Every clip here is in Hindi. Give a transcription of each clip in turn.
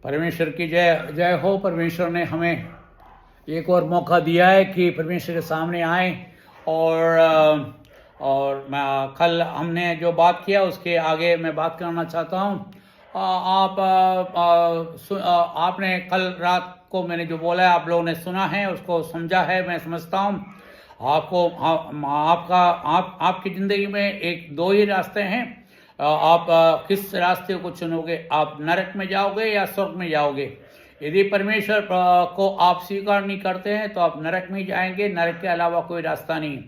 परमेश्वर की जय जय हो। परमेश्वर ने हमें एक और मौका दिया है कि परमेश्वर के सामने आए और मैं कल हमने जो बात किया उसके आगे मैं बात करना चाहता हूँ। आपने कल रात को मैंने जो बोला है आप लोगों ने सुना है, उसको समझा है। मैं समझता हूँ आपको आपकी ज़िंदगी में एक दो ही रास्ते हैं। आप किस रास्ते को चुनोगे? आप नरक में जाओगे या स्वर्ग में जाओगे? यदि परमेश्वर को आप स्वीकार नहीं करते हैं तो आप नरक में जाएंगे। नरक के अलावा कोई रास्ता नहीं।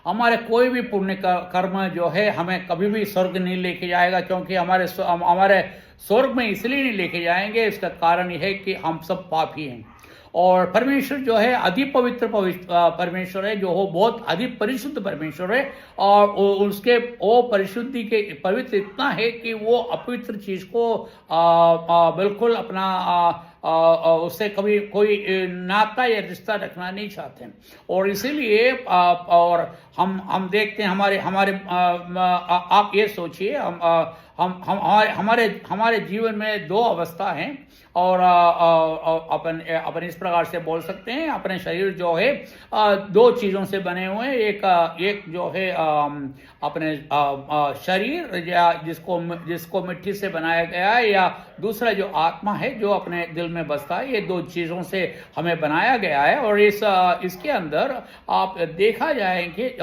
हमारे कोई भी पुण्य कर्म जो है हमें कभी भी स्वर्ग नहीं लेके जाएगा, क्योंकि हमारे स्वर्ग में इसलिए नहीं लेके जाएंगे, इसका कारण यह है कि हम सब पापी हैं। और परमेश्वर जो है अति पवित्र परमेश्वर है, जो हो बहुत अधिक परिशुद्ध परमेश्वर है। और उसके वो परिशुद्धि के पवित्र इतना है कि वो अपवित्र चीज को बिल्कुल अपना उससे कभी कोई नाता या रिश्ता रखना नहीं चाहते हैं। और इसीलिए और हम देखते हैं हमारे आप ये सोचिए, हमारे जीवन में दो अवस्था हैं। और अपन इस प्रकार से बोल सकते हैं, अपने शरीर जो है दो चीज़ों से बने हुए हैं। एक जो है अपने शरीर या जिसको मिट्टी से बनाया गया है, या दूसरा जो आत्मा है जो अपने दिल में बसता है। ये दो चीज़ों से हमें बनाया गया है। और इसके अंदर आप देखा जाएंगे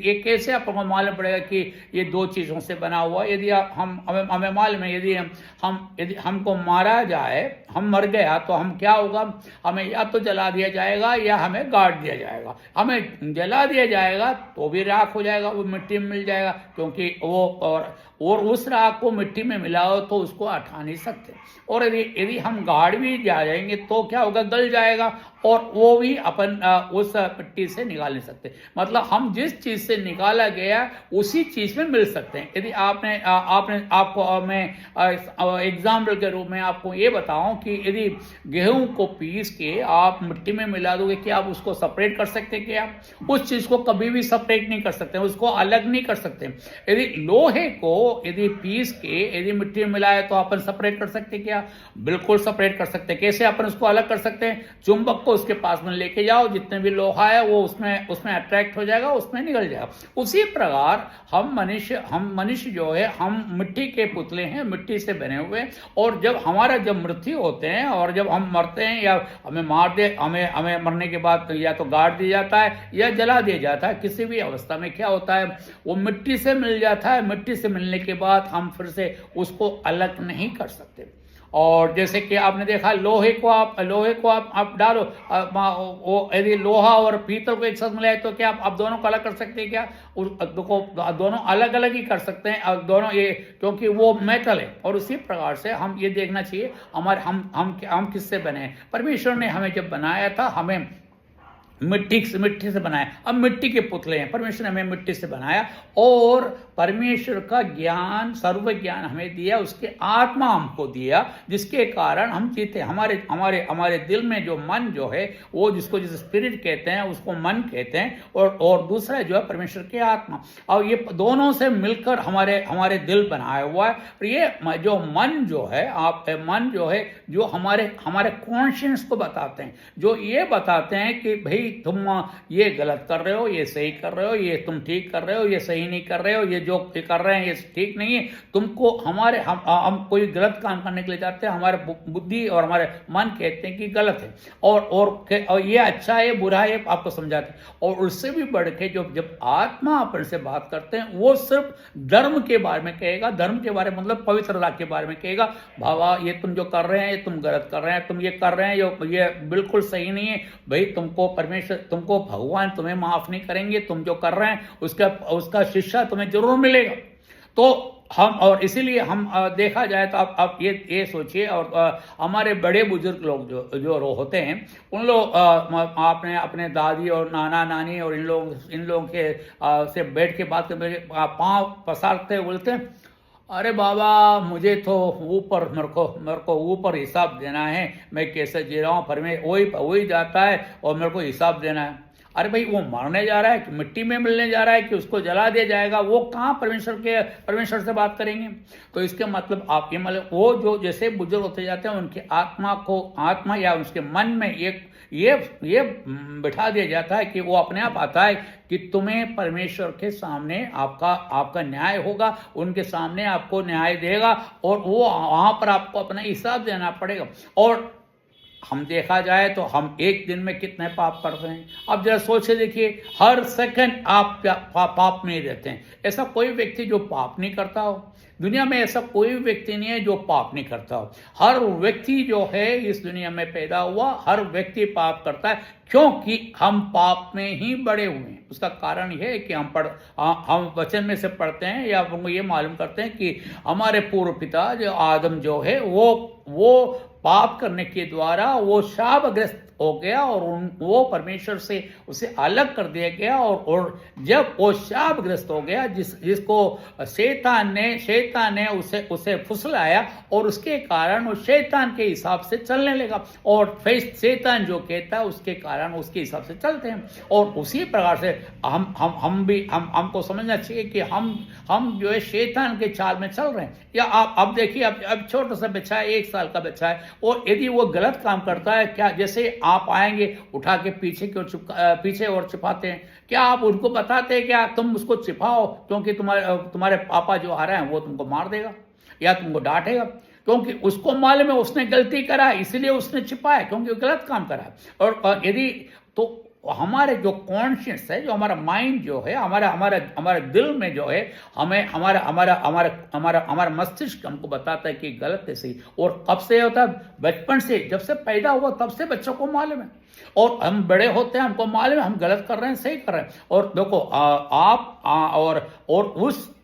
ये कैसे आपको मालूम पड़ेगा कि ये दो चीज़ों से बना हुआ। यदि हमें मालूम है, यदि हमको मारा जाए, हम मर गया तो हम क्या होगा? हमें या तो जला दिया जाएगा या हमें गाड़ दिया जाएगा। हमें जला दिया जाएगा तो भी राख हो जाएगा, वो मिट्टी में मिल जाएगा, क्योंकि वो और उस राख को मिट्टी में मिलाओ तो उसको हटा नहीं सकते। और यदि हम गाड़ भी जाएंगे तो क्या होगा? गल जाएगा, और वो भी अपन उस मिट्टी से निकाल नहीं सकते। मतलब हम जिस चीज से निकाला गया उसी चीज में मिल सकते हैं। यदि आपको मैं एग्जाम्पल के रूप में आपको ये बताऊं कि यदि गेहूं को पीस के आप मिट्टी में मिला दोगे, क्या आप उसको सेपरेट कर सकते हैं? क्या आप उस चीज को कभी भी सेपरेट नहीं कर सकते, उसको अलग नहीं कर सकते। यदि लोहे को यदि पीस के यदि मिट्टी में मिलाए तो अपन सेपरेट कर सकते हैं? क्या बिल्कुल सेपरेट कर सकते हैं। कैसे अपन उसको अलग कर सकते हैं? चुंबक को उसके पास में लेके जाओ, जितने भी लोहा है वो उसमें अट्रैक्ट हो जाएगा, उसमें निकल जाएगा। उसी प्रकार हम मनुष्य जो है, हम मिट्टी के पुतले हैं, मिट्टी से बने हुए। और जब मृत्यु होते हैं और जब हम मरते हैं या हमें मरने के बाद या तो गाड़ दिया जाता है या जला दिया जाता है, किसी भी अवस्था में क्या होता है? वो मिट्टी से मिल जाता है। मिट्टी से मिलने के बाद हम फिर से उसको अलग नहीं कर सकते। और जैसे कि आपने देखा, लोहे को आप डालो, वो यदि लोहा और पीतल को एक साथ मिलाए तो क्या आप दोनों को अलग कर सकते हैं? क्या दोनों अलग अलग ही कर सकते हैं दोनों, ये क्योंकि वो मेटल है। और उसी प्रकार से हम ये देखना चाहिए हम किससे बने हैं। परमेश्वर ने हमें जब बनाया था, हमें मिट्टी से बनाया। अब मिट्टी के पुतले हैं, परमेश्वर ने हमें मिट्टी से बनाया। और परमेश्वर का ज्ञान, सर्व ज्ञान हमें दिया, उसके आत्मा हमको दिया, जिसके कारण हम जीते। हमारे दिल में जो मन जो है, वो जिसको स्पिरिट कहते हैं, उसको मन कहते हैं। और दूसरा जो है परमेश्वर की आत्मा। और ये दोनों से मिलकर हमारे दिल बनाया हुआ है। और ये जो मन जो है जो हमारे कॉन्शियस को बताते हैं, जो ये बताते हैं कि भाई तुम ये गलत कर रहे हो, ये सही कर रहे हो, ये तुम ठीक कर रहे हो, ये सही नहीं कर रहे हो, ये जो कर रहे हैं ये ठीक नहीं है। तुमको हम कोई गलत काम करने के लिए जाते हैं, हमारे बुद्धि और हमारे मन कहते हैं कि गलत है, और ये अच्छा है, बुरा है, आपको समझाते हैं। और उससे भी बढ़ के जब आत्मा अपन से बात करते हैं, वो सिर्फ धर्म के बारे में कहेगा। धर्म के बारे में मतलब पवित्रता के बारे में कहेगा। बाबा ये तुम जो कर रहे हैं, ये तुम गलत कर रहे हैं, तुम ये कर रहे हैं, ये बिल्कुल सही नहीं है। भाई तुमको भगवान तुम्हें माफ नहीं करेंगे, तुम जो कर रहे हैं उसका शिक्षा तुम्हें जरूर मिलेगा। तो और इसीलिए हम देखा जाए तो आप ये सोचिए। और हमारे बड़े बुजुर्ग लोग जो होते हैं, उन लोग आपने अपने दादी और नाना नानी और इन लोगों के से बैठ के बात करते, पाँव पसारते बोलते हैं, अरे बाबा मुझे तो मेरे को ऊपर हिसाब देना है, मैं कैसे जी रहा हूँ। फिर में वही जाता है और मेरे को हिसाब देना है। अरे भाई, वो मरने जा रहा है कि मिट्टी में मिलने जा रहा है कि उसको जला दिया जाएगा, वो कहाँ परमेश्वर से बात करेंगे। तो इसके मतलब आप ये मतलब वो जो जैसे बुजुर्ग होते जाते हैं उनकी आत्मा या उसके मन में ये बिठा दिया जाता है कि वो अपने आप आता है कि तुम्हें परमेश्वर के सामने आपका न्याय होगा, उनके सामने आपको न्याय देगा और वो वहां पर आपको अपना हिसाब देना पड़ेगा। और हम देखा जाए तो हम एक दिन में कितने पाप करते हैं। अब जरा सोचे देखिए, हर सेकंड आप पाप में ही रहते हैं। ऐसा कोई व्यक्ति जो पाप नहीं करता हो, दुनिया में ऐसा कोई व्यक्ति नहीं है जो पाप नहीं करता हो। हर व्यक्ति जो है इस दुनिया में पैदा हुआ, हर व्यक्ति पाप करता है, क्योंकि हम पाप में ही बड़े हुए हैं। उसका कारण यह है कि हम वचन में से पढ़ते हैं या हमको ये मालूम करते हैं कि हमारे पूर्व पिता जो आदम जो है वो पाप करने के द्वारा वो शापग्रस्त हो गया और वो परमेश्वर से उसे अलग कर दिया गया। और जब वो शापग्रस्त हो गया, जिसको शैतान ने उसे फुसलाया और उसके कारण वो शैतान के हिसाब से चलने लगा। और फिर शैतान जो कहता है उसके कारण उसके हिसाब से चलते हैं। और उसी प्रकार से हमको समझना चाहिए कि हम जो है शैतान के चाल में चल रहे हैं। या आप देखिए, अब छोटा सा बच्चा है, 1 साल का बच्चा है, और यदि वो गलत काम करता है, क्या जैसे आप आएंगे उठा के पीछे और छिपाते हैं, क्या आप उनको बताते हैं क्या तुम उसको छिपाओ क्योंकि तुम्हारे पापा जो आ रहे हैं वो तुमको मार देगा या तुमको डांटेगा? क्योंकि उसको मालूम है उसने गलती करा है, इसलिए उसने छिपाया, क्योंकि वो गलत काम करा है। और यदि तो हमारे जो कॉन्शियस है, जो हमारा माइंड जो है, हमारे दिल में जो है, हमें हमारा मस्तिष्क हमको बताता है कि गलत है सही। और कब से होता है? बचपन से, जब से पैदा हुआ तब से बच्चों को मालूम है। और हम बड़े होते हैं, हमको मालूम है हम गलत कर रहे हैं सही कर रहे हैं। और देखो और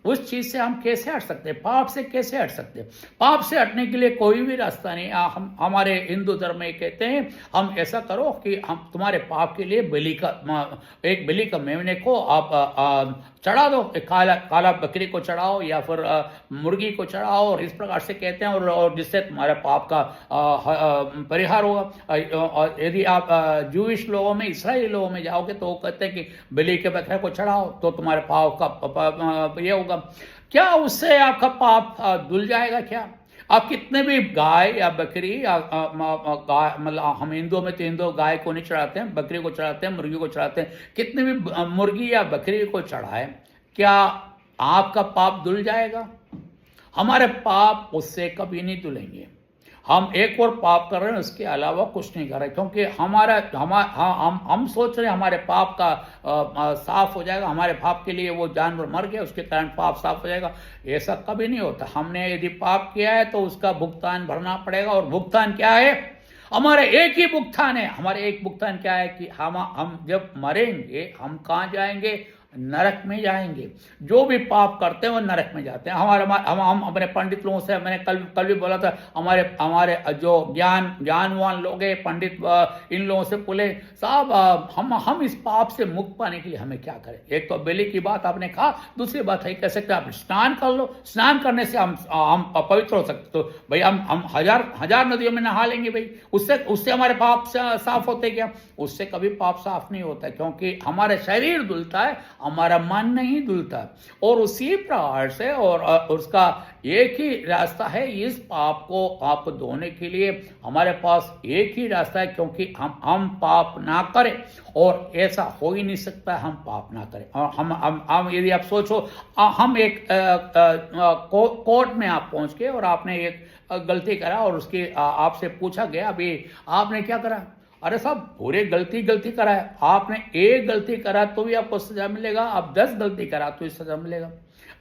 उस चीज से हम कैसे हट सकते हैं? पाप से कैसे हट सकते हैं? पाप से हटने के लिए कोई भी रास्ता नहीं। हमारे हिंदू धर्म में कहते हैं, हम ऐसा करो कि हम तुम्हारे पाप के लिए एक बलि का मेमने को आप चढ़ा दो, काला बकरी को चढ़ाओ या फिर मुर्गी को चढ़ाओ, और इस प्रकार से कहते हैं, और जिससे तुम्हारे पाप का परिहार होगा। यदि आप जूइश लोगों में, इसराइली लोगों में जाओगे तो वो कहते हैं कि बलि के बकरे को चढ़ाओ तो तुम्हारे पाप का ये होगा। क्या उससे आपका पाप धुल जाएगा? क्या आप कितने भी गाय या बकरी या गाय, मतलब हम हिंदुओं में तो हिंदू गाय को नहीं चढ़ाते हैं, बकरी को चढ़ाते हैं, मुर्गी को चढ़ाते हैं। कितने भी मुर्गी या बकरी को चढ़ाए, क्या आपका पाप धुल जाएगा? हमारे पाप उससे कभी नहीं धुलेंगे। हम एक और पाप कर रहे हैं, उसके अलावा कुछ नहीं कर रहे, क्योंकि हम सोच रहे हैं हमारे पाप का साफ हो जाएगा, हमारे पाप के लिए वो जानवर मर गया उसके कारण पाप साफ हो जाएगा। ऐसा कभी नहीं होता। हमने यदि पाप किया है तो उसका भुगतान भरना पड़ेगा। और भुगतान क्या है? हमारे एक ही भुगतान है। हमारे एक भुगतान क्या है कि हम जब मरेंगे हम कहाँ जाएंगे? नरक में जाएंगे। जो भी पाप करते हैं वो नरक में जाते हैं। हम अपने पंडित लोगों से, मैंने कल भी बोला था, हमारे जो ज्ञानवान लोग हैं, पंडित, इन लोगों से बोले, साहब हम इस पाप से मुक्त पाने के लिए हमें क्या करें? एक तो बलि की बात आपने कहा, दूसरी बात है कह सकते आप स्नान कर लो, स्नान करने से हम पवित्र हो सकते। तो भाई हम हजार नदियों में नहा लेंगे भाई, उससे हमारे पाप साफ होते क्या? उससे कभी पाप साफ नहीं होता, क्योंकि हमारा शरीर धुलता है, हमारा मन नहीं धुलता। और उसी प्रकार से और उसका एक ही रास्ता है, इस पाप को आप धोने के लिए हमारे पास एक ही रास्ता है, क्योंकि हम पाप ना करें। और ऐसा हो ही नहीं सकता हम पाप ना करें। और हम यदि आप सोचो, हम एक कोर्ट में आप पहुंच के और आपने एक गलती करा और उसकी आपसे पूछा गया, अभी आपने क्या करा? अरे साहब, पूरे गलती करा है। आपने एक गलती करा तो भी आपको सजा मिलेगा, आप 10 गलती करा तो भी सजा मिलेगा।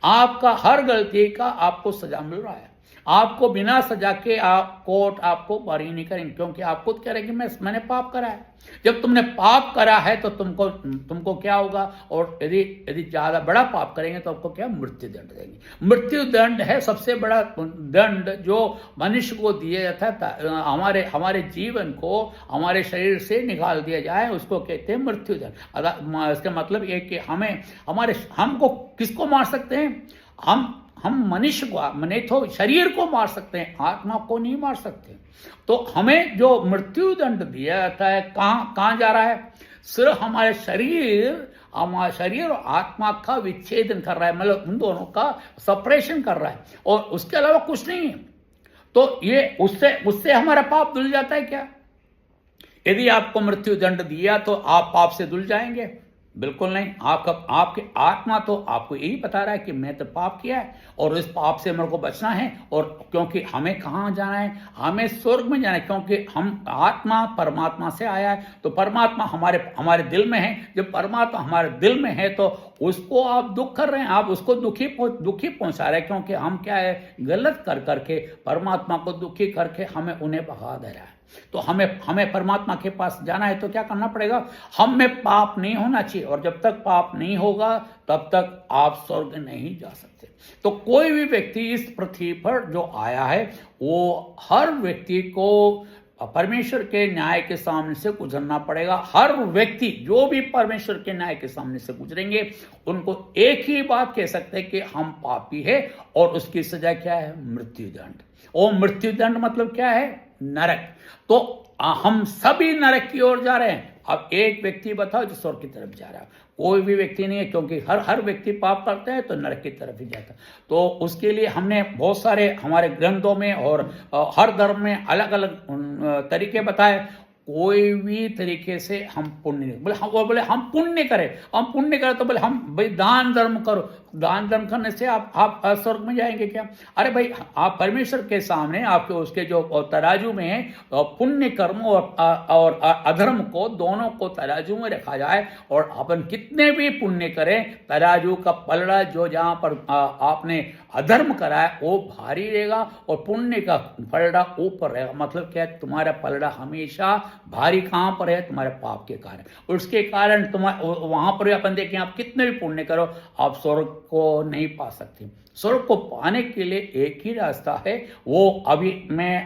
आपका हर गलती का आपको सजा मिल रहा है। आपको बिना सजा के कोर्ट आपको बारी नहीं करेंगे, क्योंकि आप खुद कह रहे हैं कि मैंने पाप करा है। जब तुमने पाप करा है तो तुमको क्या होगा? और यदि ज्यादा बड़ा पाप करेंगे तो आपको क्या? मृत्यु दंड देंगे। मृत्यु दंड है सबसे बड़ा दंड जो मनुष्य को दिया जाता है। हमारे जीवन को हमारे शरीर से निकाल दिया जाए, उसको कहते हैं मृत्यु दंड। इसका मतलब ये कि हमको किसको मार सकते हैं? हम मनुष्य को, मने तो शरीर को मार सकते हैं, आत्मा को नहीं मार सकते। तो हमें जो मृत्यु दंड दिया जाता है, कहाँ जा रहा है? सिर्फ हमारे शरीर और आत्मा का विच्छेदन कर रहा है, मतलब उन दोनों का सेपरेशन कर रहा है, और उसके अलावा कुछ नहीं है। तो ये उससे हमारा पाप धुल जाता है क्या? यदि आपको मृत्यु दंड दिया तो आप पाप से धुल जाएंगे? बिल्कुल नहीं। आपकी आत्मा तो आपको यही बता रहा है कि मैं तो पाप किया है और इस पाप से मेरे को बचना है, और क्योंकि हमें कहाँ जाना है? हमें स्वर्ग में जाना है, क्योंकि हम आत्मा परमात्मा से आया है, तो परमात्मा हमारे दिल में है। जब परमात्मा हमारे दिल में है तो उसको आप दुख कर रहे हैं, आप उसको दुखी पहुंचा रहे हैं, क्योंकि हम क्या है, गलत कर करके परमात्मा को दुखी करके हमें उन्हें भगा दे रहा है। तो हमें परमात्मा के पास जाना है तो क्या करना पड़ेगा? हम में पाप नहीं होना चाहिए, और जब तक पाप नहीं होगा तब तक आप स्वर्ग नहीं जा सकते। तो कोई भी व्यक्ति इस पृथ्वी पर जो आया है, वो हर व्यक्ति को परमेश्वर के न्याय के सामने से गुजरना पड़ेगा। हर व्यक्ति जो भी परमेश्वर के न्याय के सामने से गुजरेंगे, उनको एक ही बात कह सकते हैं कि हम पापी है, और उसकी सजा क्या है? मृत्युदंड। और मृत्युदंड मतलब क्या है? नरक। तो हम सभी नरक की ओर जा रहे हैं। अब एक व्यक्ति बताओ जो स्वर्ग की तरफ जा रहा है? कोई भी व्यक्ति नहीं है, क्योंकि हर व्यक्ति पाप करता है तो नरक की तरफ ही जाता है। तो उसके लिए हमने बहुत सारे हमारे ग्रंथों में और हर धर्म में अलग अलग तरीके बताए। कोई भी तरीके से हम पुण्य नहीं, बोले हम पुण्य करें तो बोले हम भाई दान धर्म करो। दान धर्म करने से आप स्वर्ग में जाएंगे क्या? अरे भाई, आप परमेश्वर के सामने आपके उसके जो तराजू में है, पुण्य कर्म और अधर्म को, दोनों को तराजू में रखा जाए, और अपन कितने भी पुण्य करें, तराजू का पलड़ा जो जहां पर आपने अधर्म करा है वो भारी रहेगा, और पुण्य का पलड़ा ऊपर रहेगा। मतलब क्या है? तुम्हारा पलड़ा हमेशा भारी कहां पर है? तुम्हारे पाप के कारण। उसके कारण वहां पर अपन देखें, आप कितने भी पुण्य करो, आप स्वर्ग को नहीं पा सकते। स्वर्ग को पाने के लिए एक ही रास्ता है, वो अभी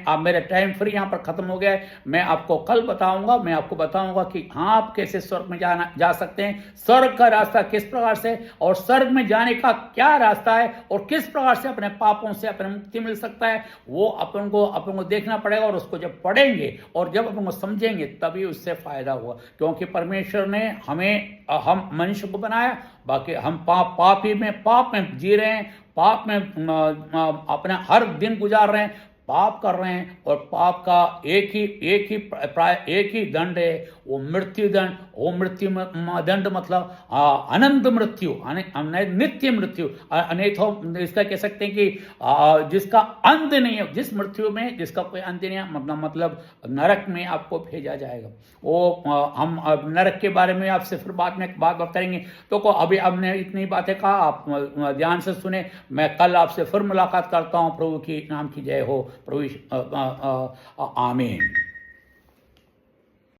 अब मेरा टाइम फ्री यहाँ पर खत्म हो गया है। मैं आपको कल बताऊंगा, मैं आपको बताऊंगा कि हाँ, आप कैसे स्वर्ग में जा सकते हैं, स्वर्ग का रास्ता किस प्रकार से, और स्वर्ग में जाने का क्या रास्ता है, और किस प्रकार से अपने पापों से अपने मुक्ति मिल सकता है। वो अपन को देखना पड़ेगा, और उसको जब पढ़ेंगे और जब अपन को समझेंगे तभी उससे फायदा हुआ। क्योंकि परमेश्वर ने हम मनुष्य को बनाया, बाकी हम पाप में जी रहे हैं, पाप में अपना हर दिन गुजार रहे हैं, पाप कर रहे हैं, और पाप का एक ही दंड है, वो मृत्यु दंड। वो मृत्यु दंड मतलब अनंत मृत्यु, नित्य मृत्यु। नहीं तो इसका कह सकते हैं कि जिसका अंत नहीं है, जिस मृत्यु में जिसका कोई अंत नहीं है, मतलब नरक में आपको भेजा जाएगा। वो हम नरक के बारे में आपसे फिर बाद में बात करेंगे। तो अभी हमने इतनी बातें कहा, आप ध्यान से सुने। मैं कल आपसे फिर मुलाकात करता हूँ। प्रभु की नाम की जय हो। प्रभु आमीन।